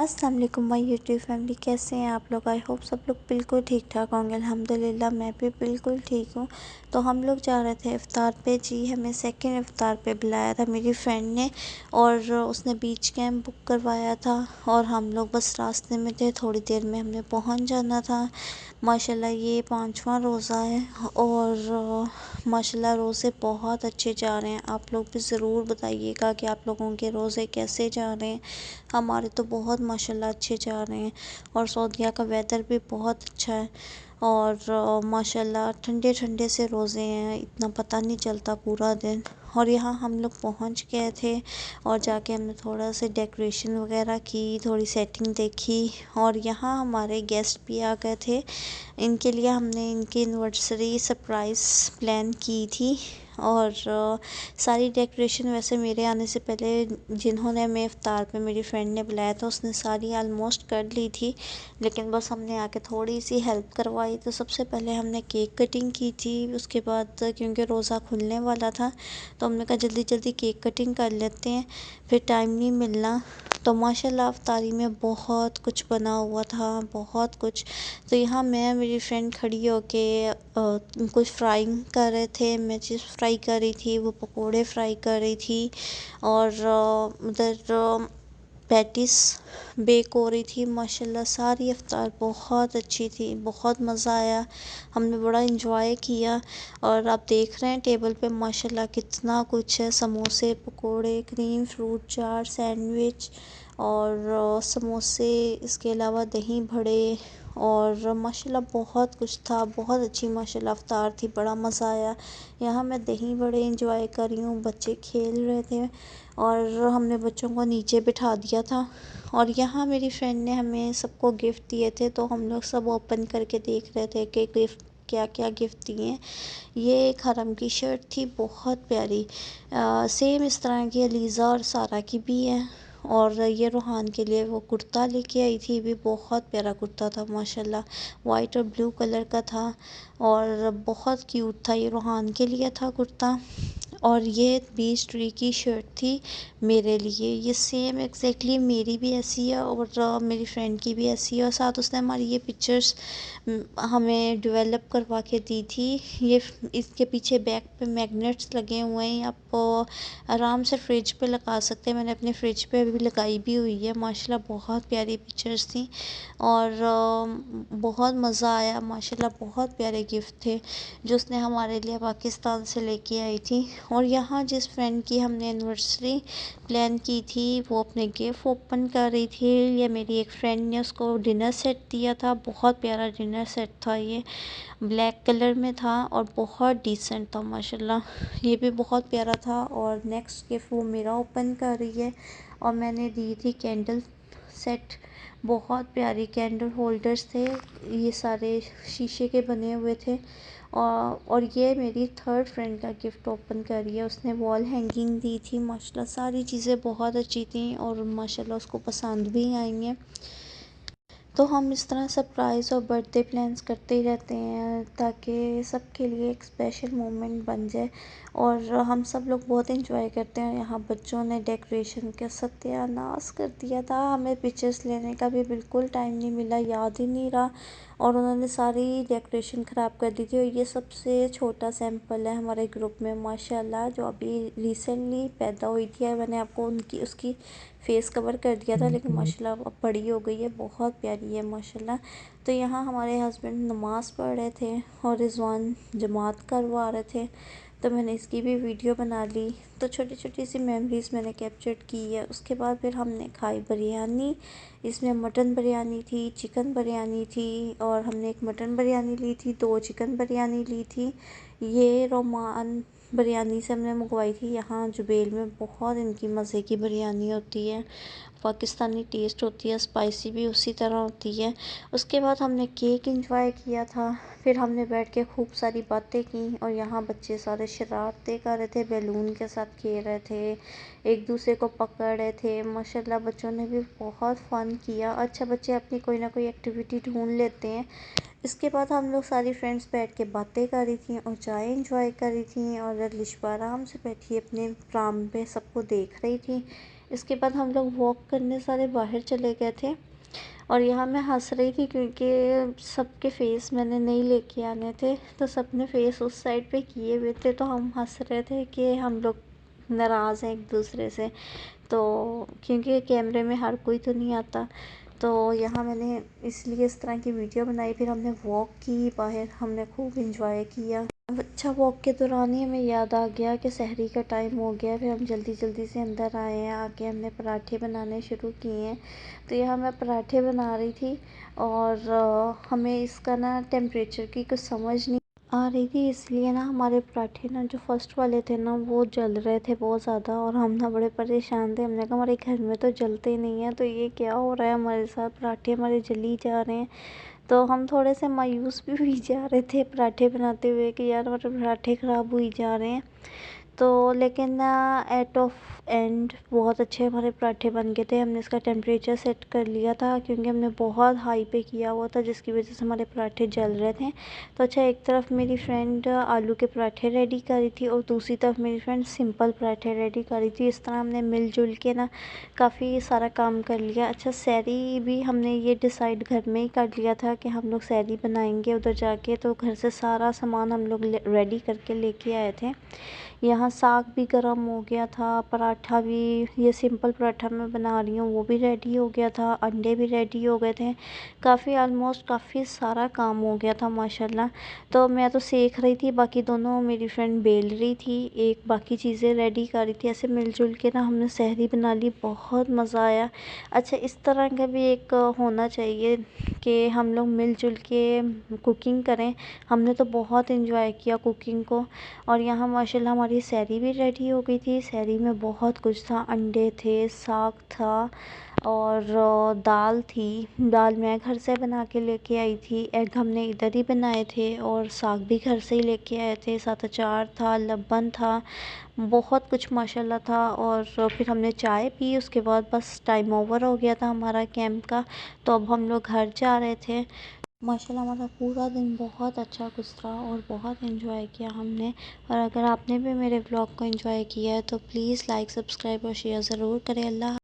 अस्सलाम वालेकुम my YouTube family, कैसे हैं आप लोग। आई होप सब लोग बिल्कुल ठीक ठाक होंगे। अल्हम्दुलिल्लाह मैं भी बिल्कुल ठीक हूँ। तो हम लोग जा रहे थे इफ़्तार पे। जी, हमें सेकंड इफ़्तार पे बुलाया था मेरी फ्रेंड ने, और उसने बीच कैंप बुक करवाया था और हम लोग बस रास्ते में थे, थोड़ी देर में हमने पहुँच जाना था। माशाल्लाह ये 5वां रोज़ा है और माशाल्लाह रोज़े बहुत अच्छे जा रहे हैं। आप लोग भी ज़रूर बताइएगा कि आप लोगों के रोज़े कैसे जा रहे हैं। हमारे तो बहुत माशाल्लाह अच्छे जा रहे हैं और सऊदीया का वेदर भी बहुत अच्छा है और माशाल्लाह ठंडे ठंडे से रोज़े हैं, इतना पता नहीं चलता पूरा दिन। और यहाँ हम लोग पहुँच गए थे और जाके हमने थोड़ा सा डेकोरेशन वगैरह की, थोड़ी सेटिंग देखी और यहाँ हमारे गेस्ट भी आ गए थे। इनके लिए हमने इनकी एनिवर्सरी सरप्राइज़ प्लान की थी और सारी डेकोरेशन वैसे मेरे आने से पहले जिन्होंने हमें इफ़्तार पे मेरी फ्रेंड ने बुलाया था उसने सारी आलमोस्ट कर ली थी, लेकिन बस हमने आके थोड़ी सी हेल्प करवाई। तो सबसे पहले हमने केक कटिंग की थी, उसके बाद क्योंकि रोज़ा खुलने वाला था तो हमने कहा जल्दी जल्दी केक कटिंग कर लेते हैं, फिर टाइम नहीं मिलना। तो माशाल्लाह इफ्तारी में बहुत कुछ बना हुआ था, बहुत कुछ। तो यहाँ मैं मेरी फ्रेंड खड़ी होके कुछ फ्राइंग कर रहे थे, मैं चिप्स फ्राई कर रही थी, वो पकोड़े फ्राई कर रही थी और उधर पैटिस बेक हो रही थी। माशाल्लाह सारी इफ्तार बहुत अच्छी थी, बहुत मज़ा आया, हमने बड़ा इंजॉय किया। और आप देख रहे हैं टेबल पे माशाल्लाह कितना कुछ है, समोसे, पकोड़े, क्रीम फ्रूट चाट, सैंडविच और समोसे, इसके अलावा दही बड़े और माशाल्लाह बहुत कुछ था। बहुत अच्छी माशाल्लाह इफ्तार थी, बड़ा मज़ा आया। यहाँ मैं दही बड़े इंजॉय कर रही हूँ, बच्चे खेल रहे थे और हमने बच्चों को नीचे बिठा दिया था। और यहाँ मेरी फ्रेंड ने हमें सबको गिफ्ट दिए थे, तो हम लोग सब ओपन करके देख रहे थे कि गिफ्ट क्या क्या गिफ्ट दिए। ये एक हरम की शर्ट थी, बहुत प्यारी, सेम इस तरह की अलीज़ा और सारा की भी है। और ये रूहान के लिए वो कुर्ता लेके आई थी, भी बहुत प्यारा कुर्ता था माशाल्लाह, वाइट और ब्लू कलर का था और बहुत क्यूट था। ये रूहान के लिए था कुर्ता। और ये बीच ट्री की शर्ट थी मेरे लिए, ये सेम एग्जैक्टली मेरी भी ऐसी है और मेरी फ्रेंड की भी ऐसी है। और साथ उसने हमारी ये पिक्चर्स हमें डेवलप करवा के दी थी। ये इसके पीछे बैक पे मैग्नेट्स लगे हुए हैं, आप आराम से फ्रिज पे लगा सकते हैं। मैंने अपने फ्रिज पे भी लगाई भी हुई है। माशाल्लाह बहुत प्यारी पिक्चर्स थी और बहुत मज़ा आया। माशाल्लाह बहुत प्यारे गिफ्ट थे जो उसने हमारे लिए पाकिस्तान से लेके आई थी। और यहाँ जिस फ्रेंड की हमने एनिवर्सरी प्लान की थी वो अपने गिफ्ट ओपन कर रही थी। ये मेरी एक फ्रेंड ने उसको डिनर सेट दिया था, बहुत प्यारा डिनर सेट था, ये ब्लैक कलर में था और बहुत डिसेंट था माशाल्लाह, ये भी बहुत प्यारा था। और नेक्स्ट गिफ्ट वो मेरा ओपन कर रही है और मैंने दी थी कैंडल सेट, बहुत प्यारी कैंडल होल्डर्स थे, ये सारे शीशे के बने हुए थे। और ये मेरी थर्ड फ्रेंड का गिफ्ट ओपन कर रही है, उसने वॉल हैंगिंग दी थी। माशाल्लाह सारी चीज़ें बहुत अच्छी थी और माशाल्लाह उसको पसंद भी आई हैं। तो हम इस तरह सरप्राइज़ और बर्थडे प्लान्स करते ही रहते हैं ताकि सबके लिए एक स्पेशल मोमेंट बन जाए और हम सब लोग बहुत इंजॉय करते हैं। यहाँ बच्चों ने डेकोरेशन का सत्यानाश कर दिया था, हमें पिक्चर्स लेने का भी बिल्कुल टाइम नहीं मिला, याद ही नहीं रहा और उन्होंने सारी डेकोरेशन ख़राब कर दी थी। और ये सबसे छोटा सैंपल है हमारे ग्रुप में माशाल्लाह, जो अभी रिसेंटली पैदा हुई थी। मैंने आपको उनकी उसकी फेस कवर कर दिया था, लेकिन माशाल्लाह अब बड़ी हो गई है, बहुत प्यारी है माशाल्लाह। तो यहाँ हमारे हस्बैंड नमाज़ पढ़ रहे थे और रिजवान जमात करवा रहे थे, तो मैंने इसकी भी वीडियो बना ली। तो छोटी छोटी सी मेमोरीज़ मैंने कैप्चर की है। उसके बाद फिर हमने खाई बिरयानी, इसमें मटन बिरयानी थी, चिकन बिरयानी थी और हमने एक मटन बिरयानी ली थी, 2 चिकन बिरयानी ली थी। ये रोमान बिरयानी से हमने मंगवाई थी। यहाँ जुबेल में बहुत इनकी मज़े की बिरयानी होती है, पाकिस्तानी टेस्ट होती है, स्पाइसी भी उसी तरह होती है। उसके बाद हमने केक एंजॉय किया था, फिर हमने बैठ के खूब सारी बातें की और यहाँ बच्चे सारे शरारतें कर रहे थे, बैलून के साथ खेल रहे थे, एक दूसरे को पकड़ रहे थे। माशाल्लाह बच्चों ने भी बहुत फ़न किया। अच्छा, बच्चे अपनी कोई ना कोई एक्टिविटी ढूंढ लेते हैं। इसके बाद हम लोग सारी फ्रेंड्स बैठ के बातें कर रही थी और चाय एंजॉय कर रही थी और लिशबा आराम से बैठी अपने आराम पे सबको देख रही थी। इसके बाद हम लोग वॉक करने सारे बाहर चले गए थे। और यहाँ मैं हंस रही थी क्योंकि सबके फेस मैंने नहीं लेके आने थे, तो सबने फेस उस साइड पे किए हुए थे, तो हम हंस रहे थे कि हम लोग नाराज़ हैं एक दूसरे से। तो क्योंकि कैमरे में हर कोई तो नहीं आता, तो यहाँ मैंने इसलिए इस तरह की वीडियो बनाई। फिर हमने वॉक की बाहर, हमने खूब इंजॉय किया। अच्छा, वॉक के दौरान ही हमें याद आ गया कि सहरी का टाइम हो गया। फिर हम जल्दी जल्दी से अंदर आए हैं। आके हमने पराठे बनाने शुरू किए हैं। तो यहाँ मैं पराठे बना रही थी और हमें इसका ना टेम्परेचर की कुछ समझ नहीं आ रही थी, इसलिए ना हमारे पराठे ना जो फर्स्ट वाले थे ना वो जल रहे थे बहुत ज़्यादा, और हम ना बड़े परेशान थे। हमने कहा हमारे घर में तो जलते नहीं हैं, तो ये क्या हो रहा है हमारे साथ, पराठे हमारे जल ही जा रहे हैं। तो हम थोड़े से मायूस भी हुई जा रहे थे पराठे बनाते हुए कि यार हमारे पराठे ख़राब हुई जा रहे हैं। तो लेकिन एट ऑफ एंड बहुत अच्छे हमारे पराठे बन गए थे। हमने इसका टेम्परेचर सेट कर लिया था क्योंकि हमने बहुत हाई पे किया हुआ था, जिसकी वजह से हमारे पराठे जल रहे थे। तो अच्छा, एक तरफ मेरी फ्रेंड आलू के पराठे रेडी कर रही थी और दूसरी तरफ मेरी फ्रेंड सिंपल पराठे रेडी कर रही थी। इस तरह हमने मिलजुल के ना काफ़ी सारा काम कर लिया। अच्छा, सहरी भी हमने ये डिसाइड घर में ही कर लिया था कि हम लोग सहरी बनाएंगे उधर जाके, तो घर से सारा सामान हम लोग रेडी करके लेके आए थे। यहाँ साग भी गर्म हो गया था, पराठा भी, ये सिंपल पराठा मैं बना रही हूँ वो भी रेडी हो गया था, अंडे भी रेडी हो गए थे। काफ़ी ऑलमोस्ट काफ़ी सारा काम हो गया था माशाल्लाह। तो मैं तो सेक रही थी, बाकी दोनों मेरी फ्रेंड बेल रही थी, एक बाकी चीज़ें रेडी कर रही थी। ऐसे मिलजुल के ना हमने सहरी बना ली, बहुत मज़ा आया। अच्छा, इस तरह का भी एक होना चाहिए कि हम लोग मिलजुल के कुकिंग करें। हमने तो बहुत इन्जॉय किया कुकिंग को। और यहाँ माशाल्लाह हमारी सहरी भी रेडी हो गई थी। सहरी में बहुत कुछ था, अंडे थे, साग था और दाल थी। दाल मैं घर से बना के लेके आई थी, एग हमने इधर ही बनाए थे और साग भी घर से ही लेके आए थे। साथ अचार था, लब्बन था, बहुत कुछ माशाल्लाह था। और फिर हमने चाय पी, उसके बाद बस टाइम ओवर हो गया था हमारा कैंप का, तो अब हम लोग घर जा रहे थे। माशाल्लाह हमारा पूरा दिन बहुत अच्छा गुजरा और बहुत इन्जॉय किया हमने। और अगर आपने भी मेरे ब्लॉग को एंजॉय किया है तो प्लीज़ लाइक, सब्सक्राइब और शेयर ज़रूर करें। अल्लाह